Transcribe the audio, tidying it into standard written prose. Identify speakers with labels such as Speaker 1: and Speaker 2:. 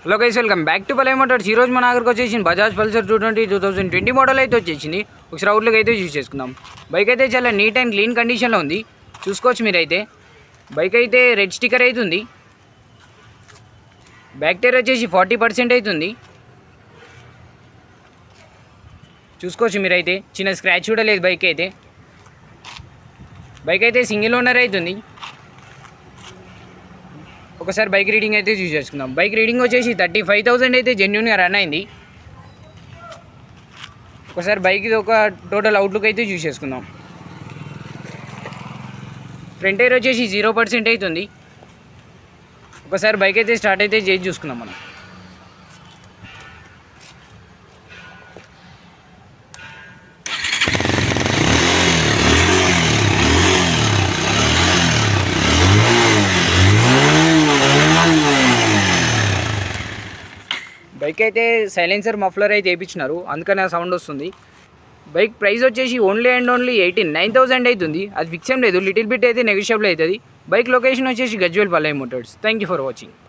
Speaker 1: Hello guys, welcome back to Palai Motors. ఈ రోజు మన దగ్గరకు వచ్చేసింది బజాజ్ పల్సర్ 2020 మోడల్ అయితే వచ్చేసింది. ఒకసారి అవుట్లుక్ అయితే చూస్ చేసుకుందాం. బైక్ అయితే చాలా నీట్ అండ్ క్లీన్ కండిషన్లో ఉంది, చూసుకోవచ్చు మీరైతే. బైక్ అయితే రెడ్ స్టిక్కర్ అవుతుంది. బ్యాక్ టైర్ వచ్చేసి 40% అవుతుంది, చూసుకోవచ్చు మీరైతే. చిన్న స్క్రాచ్ కూడా లేదు బైక్ అయితే. బైక్ అయితే సింగిల్ ఓనర్ అవుతుంది. ఒకసారి బైక్ రీడింగ్ అయితే చూస్ చేసుకుందాం. బైక్ రీడింగ్ వచ్చేసి 35,000 అయితే జెన్యున్గా రన్ అయింది. ఒకసారి బైక్ ఒక టోటల్ అవుట్లుక్ అయితే చూస్ చేసుకుందాం. ఫ్రంట్ టైర్ వచ్చేసి 0% అవుతుంది. ఒకసారి బైక్ అయితే స్టార్ట్ అయితే చేసి చూసుకుందాం మనం. బైక్ అయితే సైలెన్సర్ మఫ్లర్ అయితే వేయించినారు, అందుకని ఆ సౌండ్ వస్తుంది. బైక్ ప్రైస్ వచ్చేసి ఓన్లీ 9,000 అవుతుంది. అది ఫిక్స్ ఏం లేదు, లిటిల్ బిట్ అయితే నెగోషియబుల్ అవుతుంది. బైక్ లొకేషన్ వచ్చేసి గజ్వేల్ పల్లె Motors. Thank you for watching.